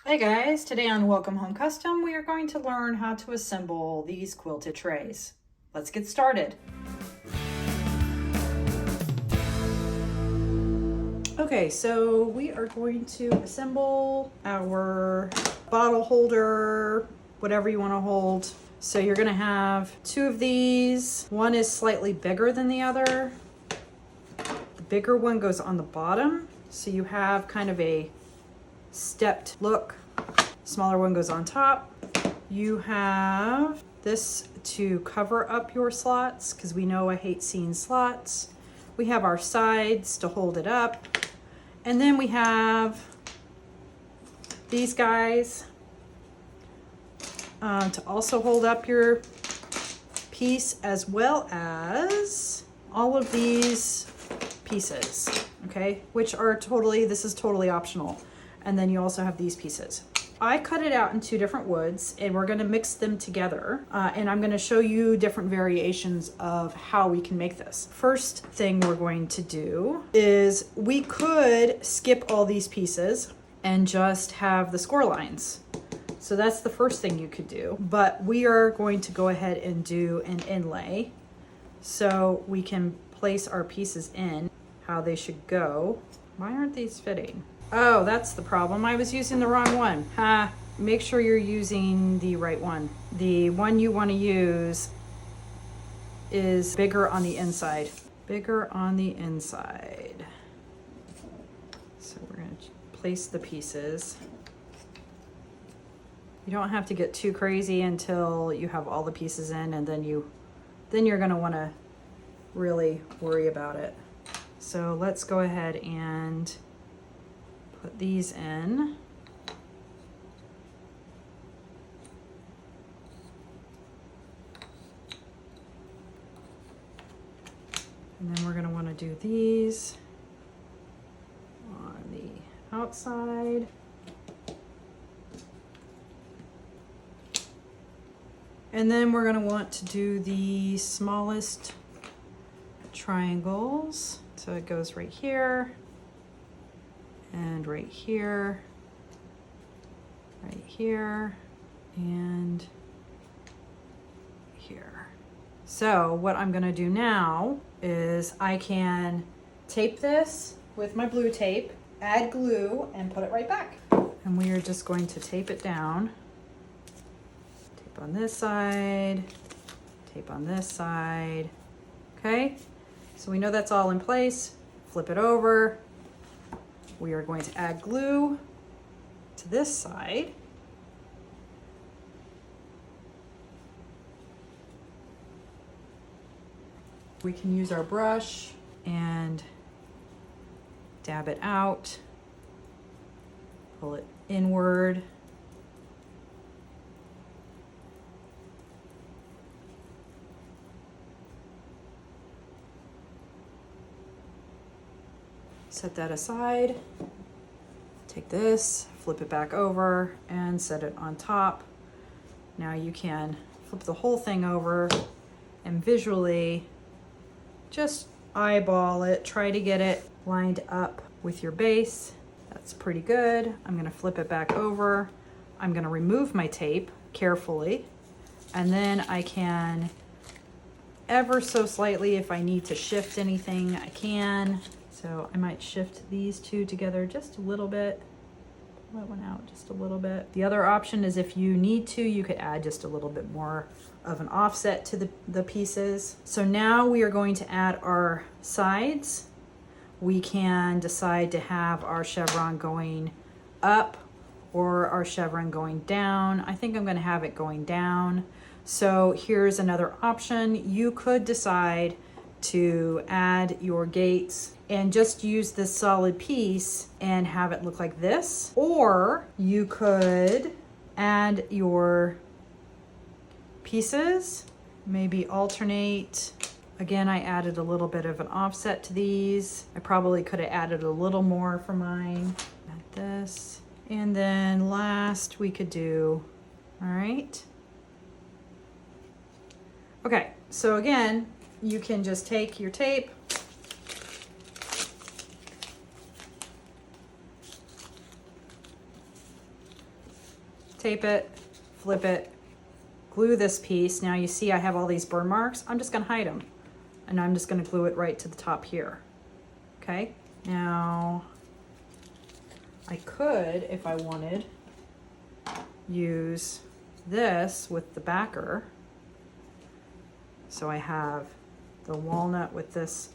Hey guys, today on Welcome Home Custom, we are going to learn how to assemble these quilted trays. Let's get started. Okay, so we are going to assemble our bottle holder, whatever you want to hold. So you're going to have two of these. One is slightly bigger than the other. The bigger one goes on the bottom, so you have kind of a stepped look. Smaller one goes on top. You have this to cover up your slots because we know I hate seeing slots. We have our sides to hold it up. And then we have these guys to also hold up your piece, as well as all of these pieces, okay? Which are this is totally optional. And then you also have these pieces. I cut it out in two different woods and we're gonna mix them together. And I'm gonna show you different variations of how we can make this. First thing we're going to do is we could skip all these pieces and just have the score lines. So that's the first thing you could do. But we are going to go ahead and do an inlay so we can place our pieces in how they should go. Why aren't these fitting? Oh, that's the problem. I was using the wrong one. Make sure you're using the right one. The one you want to use is bigger on the inside. Bigger on the inside. So we're going to place the pieces. You don't have to get too crazy until you have all the pieces in, and then you're going to want to really worry about it. So let's go ahead and put these in. And then we're going to want to do these on the outside. And then we're going to want to do the smallest triangles. So it goes right here. And right here, and here. So what I'm gonna do now is I can tape this with my blue tape, add glue, and put it right back. And we are just going to tape it down. Tape on this side, tape on this side. Okay, so we know that's all in place. Flip it over. We are going to add glue to this side. We can use our brush and dab it out, pull it inward. Set that aside. Take this, flip it back over, and set it on top. Now you can flip the whole thing over and visually just eyeball it. Try to get it lined up with your base. That's pretty good. I'm gonna flip it back over. I'm gonna remove my tape carefully, and then I can ever so slightly, if I need to shift anything, I can. So I might shift these two together just a little bit. Pull that one out just a little bit. The other option is, if you need to, you could add just a little bit more of an offset to the pieces. So now we are going to add our sides. We can decide to have our chevron going up or our chevron going down. I think I'm going to have it going down. So here's another option. You could decide to add your gates and just use this solid piece and have it look like this. Or you could add your pieces, maybe alternate. Again, I added a little bit of an offset to these. I probably could have added a little more for mine. Add this. And then last we could do, all right. Okay, so again, you can just take your tape, tape it, flip it, glue this piece. Now you see I have all these burn marks. I'm just gonna hide them. And I'm just gonna glue it right to the top here. Okay, now I could, if I wanted, use this with the backer. So I have the walnut with this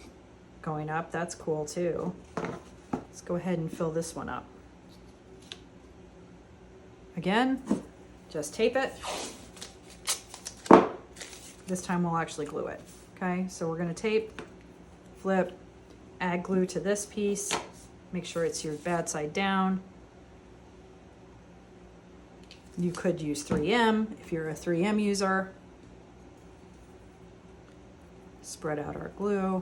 going up. That's cool too. Let's go ahead and fill this one up. Again, just tape it. This time we'll actually glue it. Okay, so we're gonna tape, flip, add glue to this piece. Make sure it's your bad side down. You could use 3M if you're a 3M user. Spread out our glue.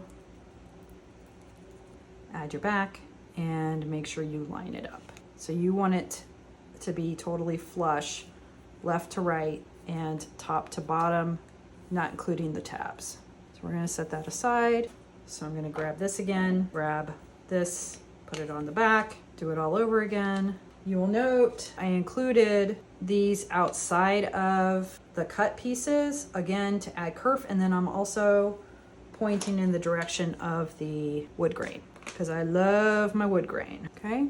Add your back and make sure you line it up. So you want it to be totally flush, left to right and top to bottom, not including the tabs. So we're gonna set that aside. So I'm gonna grab this again, grab this, put it on the back, do it all over again. You will note I included these outside of the cut pieces, again, to add kerf, and then I'm also pointing in the direction of the wood grain because I love my wood grain. Okay,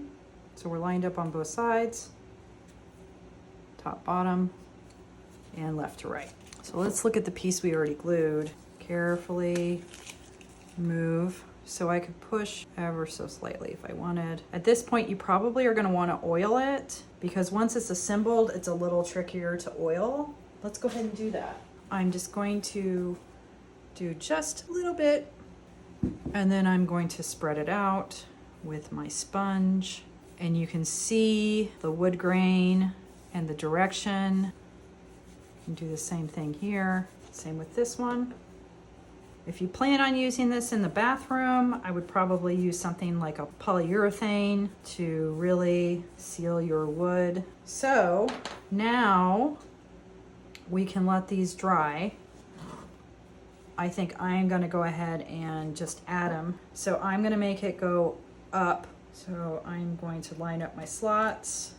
so we're lined up on both sides, top, bottom, and left to right. So let's look at the piece we already glued. Carefully move so I could push ever so slightly if I wanted. At this point, you probably are gonna wanna oil it because once it's assembled, it's a little trickier to oil. Let's go ahead and do that. I'm just going to do just a little bit, and then I'm going to spread it out with my sponge, and you can see the wood grain and the direction. And do the same thing here, same with this one. If you plan on using this in the bathroom, I would probably use something like a polyurethane to really seal your wood. So now we can let these dry. I think I'm gonna go ahead and just add them. So I'm gonna make it go up. So I'm going to line up my slots.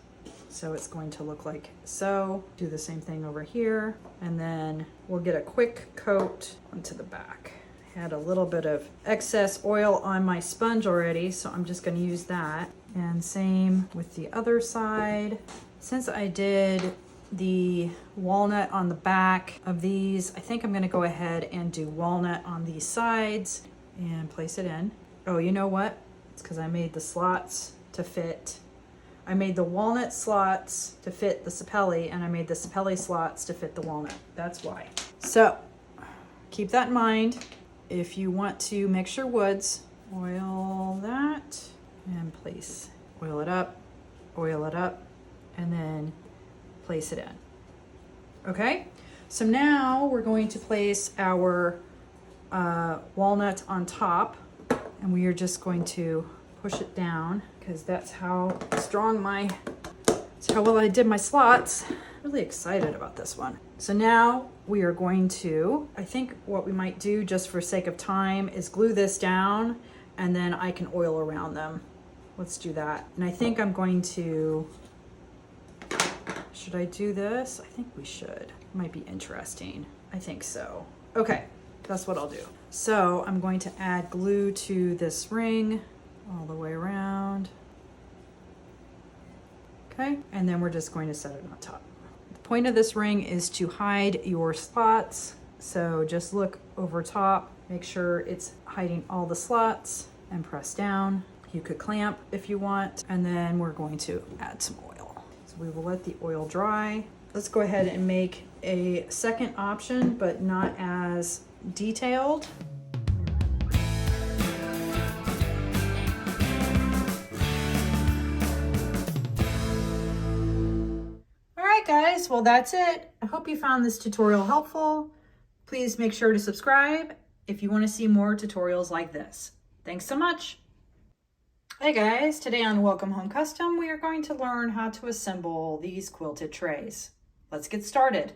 So it's going to look like so. Do the same thing over here. And then we'll get a quick coat onto the back. I had a little bit of excess oil on my sponge already, so I'm just gonna use that. And same with the other side. Since I did the walnut on the back of these, I think I'm gonna go ahead and do walnut on these sides and place it in. Oh, you know what? It's because I made the slots to fit. I made the walnut slots to fit the sapele, and I made the sapele slots to fit the walnut. That's why. So keep that in mind. If you want to mix your woods, oil that and place. Oil it up, and then place it in. Okay, so now we're going to place our walnut on top, and we are just going to push it down because that's how strong that's how well I did my slots. Really excited about this one. So now we are going to, I think what we might do just for sake of time is glue this down and then I can oil around them. Let's do that. And I think I'm going to, should I do this? I think we should. Might be interesting. I think so. Okay, that's what I'll do. So I'm going to add glue to this ring all the way around. Okay, and then we're just going to set it on top. The point of this ring is to hide your slots. So just look over top, make sure it's hiding all the slots and press down. You could clamp if you want, and then we're going to add some oil. So we will let the oil dry. Let's go ahead and make a second option, but not as detailed. Guys, well, that's it. I hope you found this tutorial helpful. Please make sure to subscribe if you want to see more tutorials like this. Thanks so much. Hey guys, today on Welcome Home Custom, we are going to learn how to assemble these quilted trays. Let's get started.